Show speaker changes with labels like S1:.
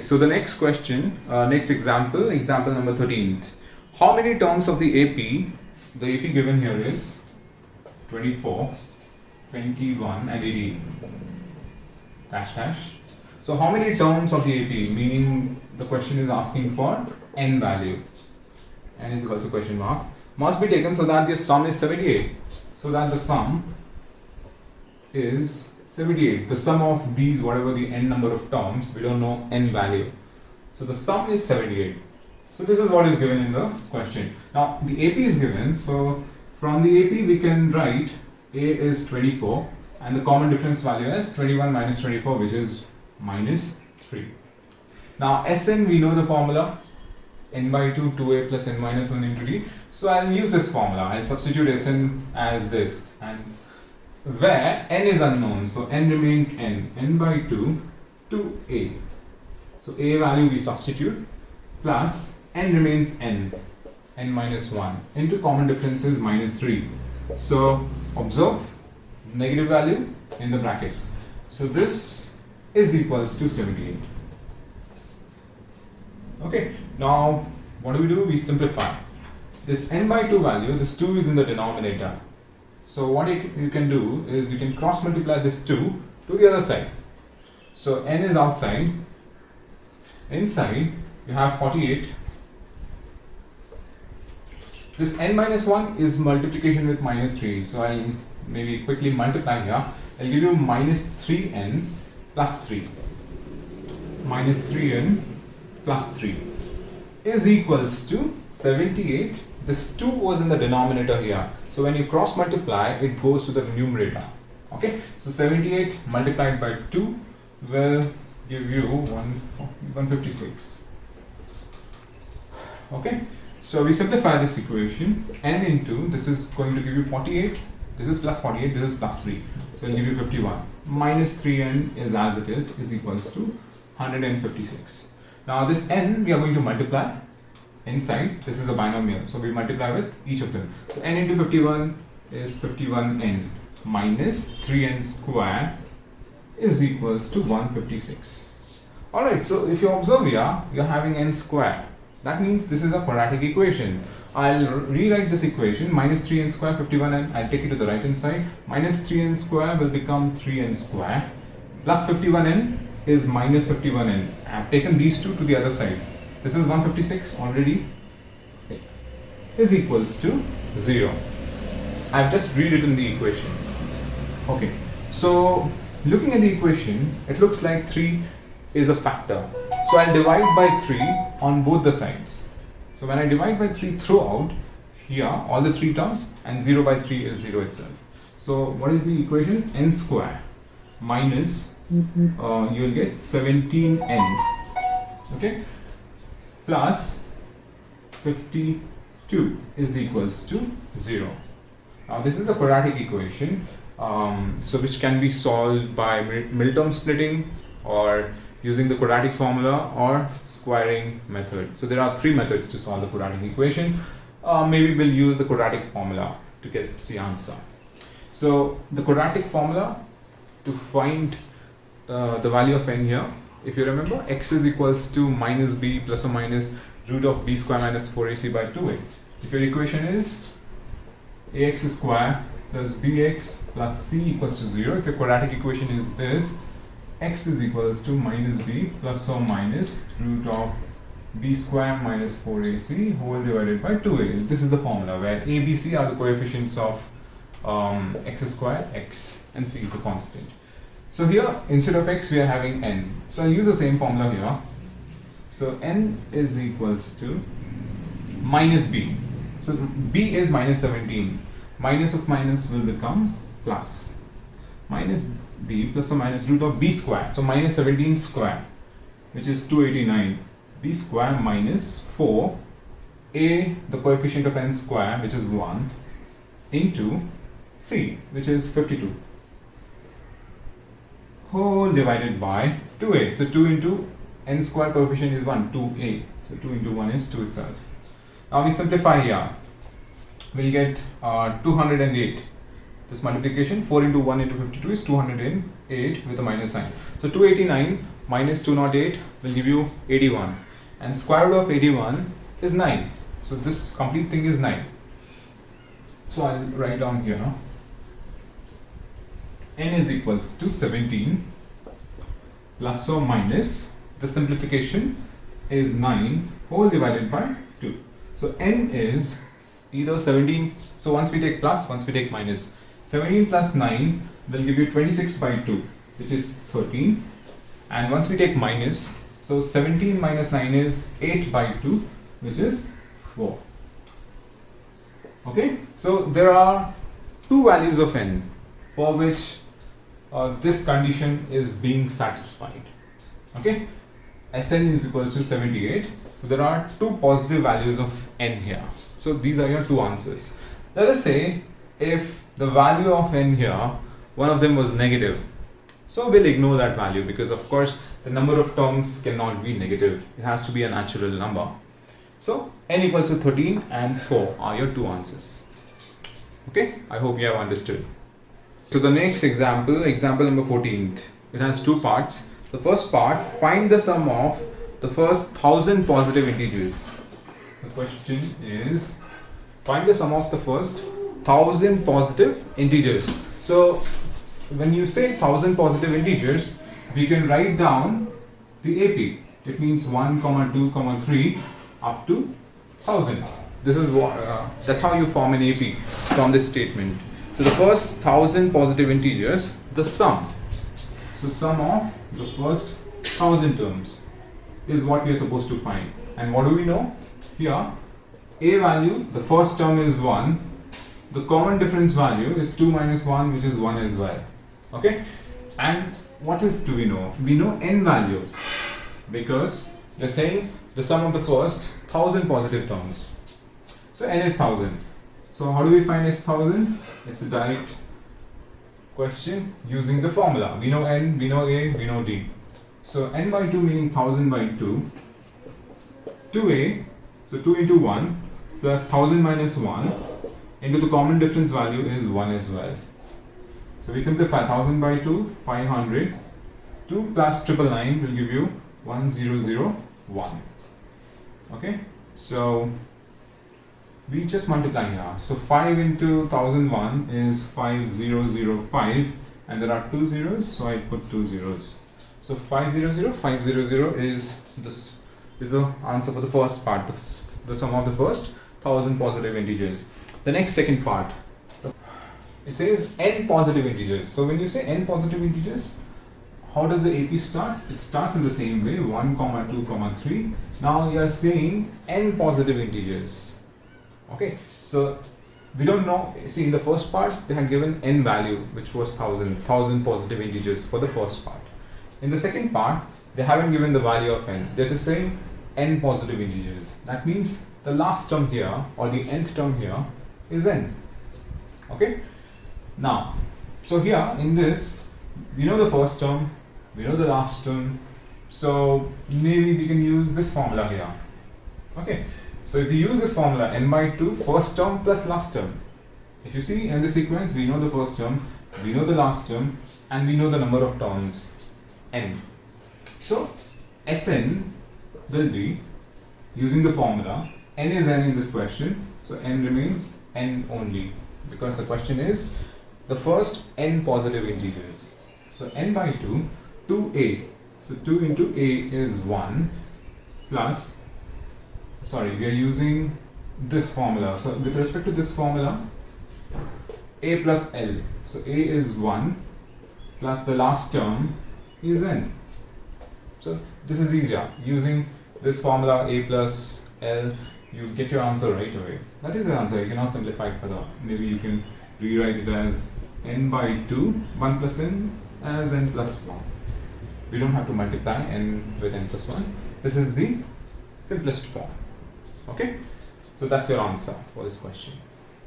S1: so the next question, next example number 13th. How many terms of the AP given here is 24, 21 and 18, dash dash. So how many terms of the AP, meaning the question is asking for n value, n is also question mark, must be taken so that the sum is 78. So that the sum is 78. The sum of these, whatever the n number of terms, we don't know n value. So the sum is 78. So this is what is given in the question. Now the AP is given, so from the AP we can write A is 24 and the common difference value is 21 minus 24, which is minus 3. Now Sn, we know the formula, n by 2, 2a plus n minus 1 into d. So I'll use this formula. I'll substitute Sn as this, and where n is unknown, so n remains n by 2 to a. So a value we substitute plus n remains n minus 1 into common difference is minus 3. So observe negative value in the brackets. So this is equals to 78. Okay, now what do? We simplify. This n by 2 value, this 2 is in the denominator. So what you can do is you can cross multiply this 2 to the other side. So n is outside. Inside you have 48. This n minus 1 is multiplication with minus 3. So I'll maybe quickly multiply here. I'll give you minus 3n plus 3. Minus 3n plus 3 is equals to 78. This 2 was in the denominator here. So when you cross multiply, it goes to the numerator. Okay, so 78 multiplied by 2 will give you 156. Okay, so we simplify this equation. N into, this is going to give you 48, this is plus 48, this is plus 3. So it'll give you 51. Minus 3n is as it is equals to 156. Now this n we are going to multiply. Inside, this is a binomial, so we multiply with each of them. So n into 51 is 51n minus 3n square is equals to 156. Alright, so if you observe here, you are having n square. That means this is a quadratic equation. I'll rewrite this equation, minus 3n square, 51n, I'll take it to the right hand side. Minus 3n square will become 3n square, plus 51n is minus 51n. I have taken these two to the other side. This is 156 already, is equals to 0. I've just rewritten the equation. Okay, so looking at the equation, it looks like 3 is a factor. So I'll divide by 3 on both the sides. So when I divide by 3 throughout, here all the 3 terms, and 0 by 3 is 0 itself. So what is the equation? N square minus, you will get 17n. Okay, plus 52 is equals to 0. Now this is a quadratic equation, so which can be solved by middle-term splitting or using the quadratic formula or squaring method. So there are 3 methods to solve the quadratic equation. Maybe we'll use the quadratic formula to get the answer. So the quadratic formula to find the value of n here, if you remember, x is equals to minus b plus or minus root of b square minus 4ac by 2a. If your equation is ax square plus bx plus c equals to 0, if your quadratic equation is this, x is equals to minus b plus or minus root of b square minus 4ac whole divided by 2a. This is the formula where a, b, c are the coefficients of x square, x, and c is the constant. So here, instead of x, we are having n. So I'll use the same formula here. So n is equals to minus b. So b is minus 17. Minus of minus will become plus. Minus b plus or minus root of b square. So minus 17 square, which is 289. b square minus 4. A, the coefficient of n square, which is 1, into c, which is 52. Whole divided by 2a. So 2 into n square coefficient is 1, 2a. So 2 into 1 is 2 itself. Now we simplify here. We'll get 208 this multiplication. 4 into 1 into 52 is 208 with a minus sign. So 289 minus 208 will give you 81, and square root of 81 is 9. So this complete thing is 9. So I'll write down here now. N is equals to 17 plus or minus, the simplification is 9 whole divided by 2. So n is either 17, so once we take plus, once we take minus, 17 plus 9 will give you 26 by 2, which is 13, and once we take minus, so 17 minus 9 is 8 by 2, which is 4. Okay, so there are two values of n for which this condition is being satisfied. Okay, Sn is equals to 78. So there are two positive values of n here. So these are your two answers. Let us say if the value of n here, one of them was negative. So we'll ignore that value because of course the number of terms cannot be negative. It has to be a natural number. So n equals to 13 and 4 are your two answers. Okay, I hope you have understood. So the next example, example number 14th, it has two parts. The first part, find the sum of the first 1000 positive integers. The question is, find the sum of the first 1000 positive integers. So when you say 1000 positive integers, we can write down the AP. It means 1, 2, 3 up to 1000. This is what that's how you form an AP from this statement. So the first 1000 positive integers, the sum. So sum of the first 1000 terms is what we are supposed to find. And what do we know? Here, A value, the first term is 1. The common difference value is 2 minus 1, which is 1 as well. Okay? And what else do we know? We know n value because they're saying the sum of the first 1000 positive terms. So n is 1000. So how do we find s 1000? It's a direct question using the formula. We know n, we know a, we know d. So n by 2 meaning 1000 by 2. 2a, so 2 into 1 plus 1000 minus 1 into the common difference value is 1 as well. So we simplify 1000 by 2, 500. 2 plus 999 will give you 1001. Okay, so we just multiply here. So 5 into 1001 is 5005, and there are two zeros, so I put two zeros. So 500 is this is the answer for the first part, the sum of the first 1000 positive integers. The next second part, it says n positive integers. So when you say n positive integers, how does the AP start? It starts in the same way, 1, 2, 3. Now you are saying n positive integers. Okay, so we don't know. See, in the first part they had given n value, which was 1000 positive integers for the first part. In the second part, they haven't given the value of n. They're just saying n positive integers. That means the last term here or the nth term here is n. Okay. Now, so here in this, we know the first term, we know the last term. So maybe we can use this formula here. Okay. So if we use this formula, n by 2, first term plus last term. If you see in the sequence, we know the first term, we know the last term, and we know the number of terms, n. So Sn will be, using the formula, n is n in this question, so n remains n only, because the question is the first n positive integers. So n by 2, 2a, so 2 into a is 1 plus, sorry, we are using this formula. So with respect to this formula, a plus l, so a is 1 plus the last term is n. So this is easier. Using this formula, a plus l, you get your answer right away. That is the answer. You cannot simplify it further. Maybe you can rewrite it as n by 2, 1 plus n as n plus 1. We don't have to multiply n with n plus 1. This is the simplest form. Okay, so that's your answer for this question.